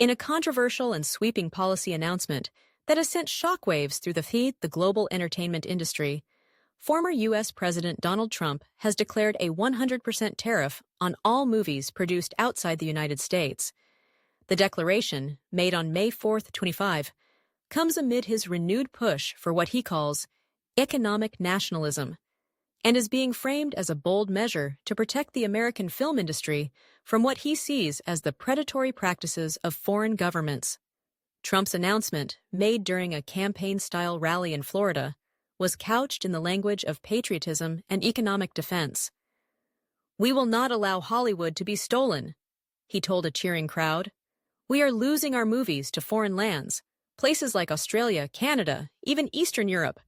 In a controversial and sweeping policy announcement that has sent shockwaves through the global entertainment industry, former U.S. President Donald Trump has declared a 100% tariff on all movies produced outside the United States. The declaration, made on May 4, 25, comes amid his renewed push for what he calls economic nationalism, and is being framed as a bold measure to protect the American film industry from what he sees as the predatory practices of foreign governments. Trump's announcement, made during a campaign-style rally in Florida, was couched in the language of patriotism and economic defense. "We will not allow Hollywood to be stolen," he told a cheering crowd. "We are losing our movies to foreign lands, places like Australia, Canada, even Eastern Europe,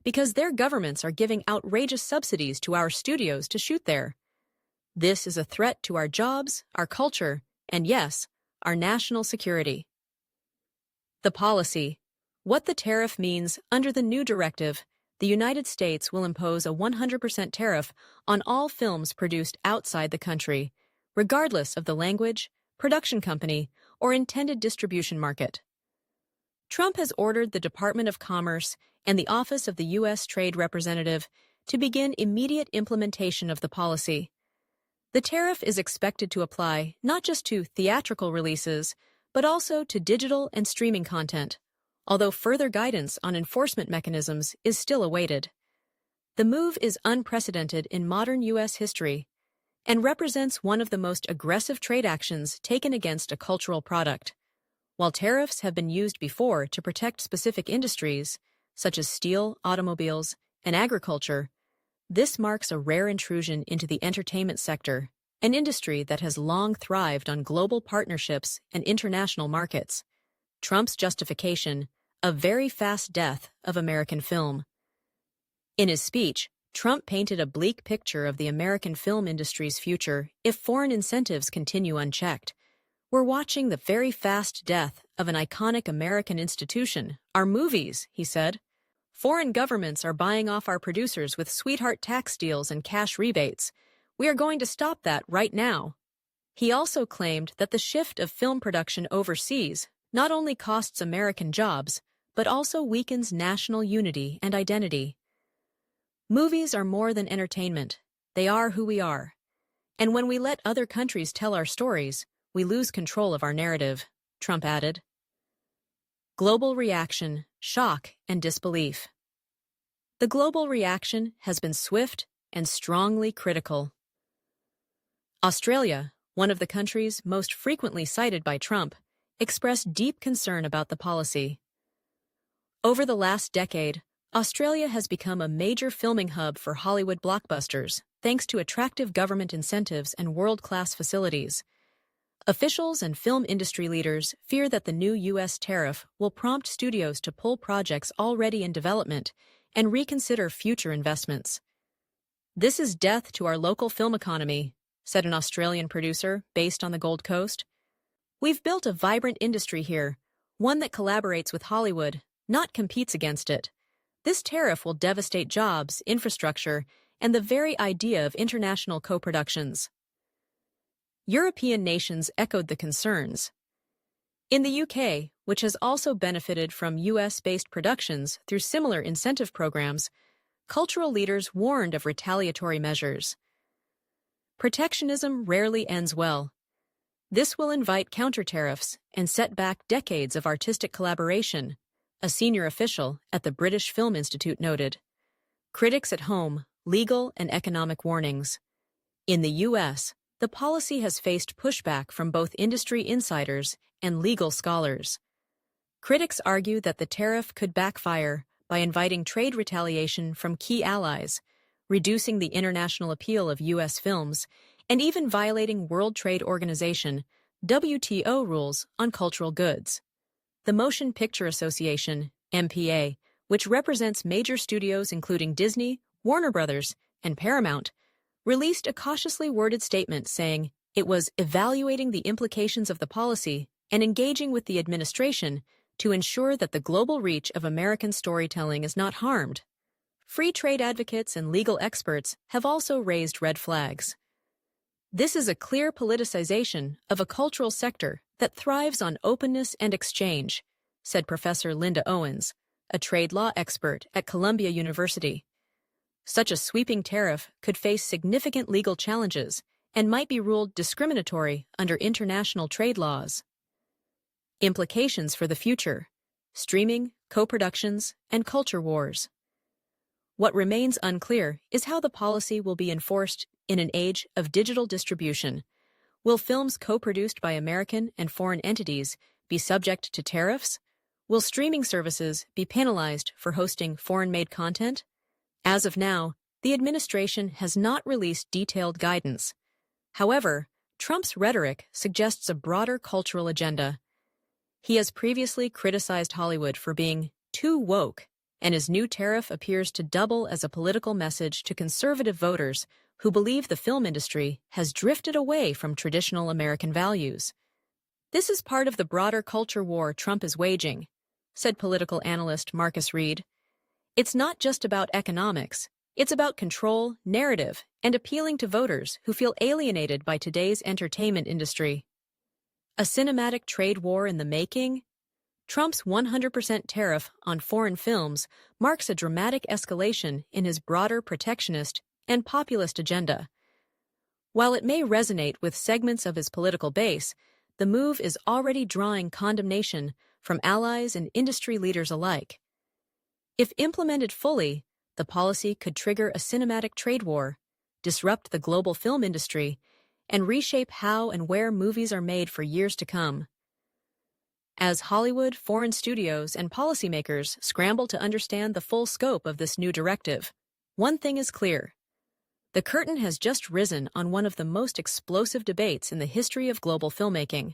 because their governments are giving outrageous subsidies to our studios to shoot there. This is a threat to our jobs, our culture, and yes, our national security." The policy. What the tariff means under the new directive, the United States will impose a 100% tariff on all films produced outside the country, regardless of the language, production company, or intended distribution market. Trump has ordered the Department of Commerce and the Office of the U.S. Trade Representative to begin immediate implementation of the policy. The tariff is expected to apply not just to theatrical releases, but also to digital and streaming content, although further guidance on enforcement mechanisms is still awaited. The move is unprecedented in modern U.S. history and represents one of the most aggressive trade actions taken against a cultural product. While tariffs have been used before to protect specific industries, such as steel, automobiles, and agriculture, this marks a rare intrusion into the entertainment sector, an industry that has long thrived on global partnerships and international markets. Trump's justification: a very fast death of American film. In his speech, Trump painted a bleak picture of the American film industry's future if foreign incentives continue unchecked. "We're watching the very fast death of an iconic American institution, our movies," he said. "Foreign governments are buying off our producers with sweetheart tax deals and cash rebates. We are going to stop that right now." He also claimed that the shift of film production overseas not only costs American jobs, but also weakens national unity and identity. "Movies are more than entertainment. They are who we are. And when we let other countries tell our stories, we lose control of our narrative," Trump added. Global reaction, shock, and disbelief. The global reaction has been swift and strongly critical. Australia, one of the countries most frequently cited by Trump, expressed deep concern about the policy. Over the last decade, Australia has become a major filming hub for Hollywood blockbusters, thanks to attractive government incentives and world-class facilities. Officials and film industry leaders fear that the new U.S. tariff will prompt studios to pull projects already in development and reconsider future investments. "This is death to our local film economy," said an Australian producer based on the Gold Coast. "We've built a vibrant industry here, one that collaborates with Hollywood, not competes against it. This tariff will devastate jobs, infrastructure, and the very idea of international co-productions." European nations echoed the concerns. In the UK, which has also benefited from US-based productions through similar incentive programs, cultural leaders warned of retaliatory measures. Protectionism rarely ends well. This will invite counter-tariffs and set back decades of artistic collaboration, a senior official at the British Film Institute noted. Critics at home, legal and economic warnings. In the U.S., the policy has faced pushback from both industry insiders and legal scholars. Critics argue that the tariff could backfire by inviting trade retaliation from key allies, reducing the international appeal of U.S. films, and even violating World Trade Organization (WTO) rules on cultural goods. The Motion Picture Association (MPA), which represents major studios including Disney, Warner Brothers, and Paramount, released a cautiously worded statement saying it was evaluating the implications of the policy and engaging with the administration to ensure that the global reach of American storytelling is not harmed. Free trade advocates and legal experts have also raised red flags. This is a clear politicization of a cultural sector that thrives on openness and exchange, said Professor Linda Owens, a trade law expert at Columbia University. Such a sweeping tariff could face significant legal challenges and might be ruled discriminatory under international trade laws. Implications for the future: streaming, co-productions, and culture wars. What remains unclear is how the policy will be enforced in an age of digital distribution. Will films co-produced by American and foreign entities be subject to tariffs? Will streaming services be penalized for hosting foreign-made content? As of now, the administration has not released detailed guidance. However, Trump's rhetoric suggests a broader cultural agenda. He has previously criticized Hollywood for being too woke, and his new tariff appears to double as a political message to conservative voters who believe the film industry has drifted away from traditional American values. This is part of the broader culture war Trump is waging, said political analyst Marcus Reed. It's not just about economics. It's about control, narrative, and appealing to voters who feel alienated by today's entertainment industry. A cinematic trade war in the making? Trump's 100% tariff on foreign films marks a dramatic escalation in his broader protectionist and populist agenda. While it may resonate with segments of his political base, the move is already drawing condemnation from allies and industry leaders alike. If implemented fully, the policy could trigger a cinematic trade war, disrupt the global film industry, and reshape how and where movies are made for years to come. As Hollywood, foreign studios, and policymakers scramble to understand the full scope of this new directive, one thing is clear. The curtain has just risen on one of the most explosive debates in the history of global filmmaking.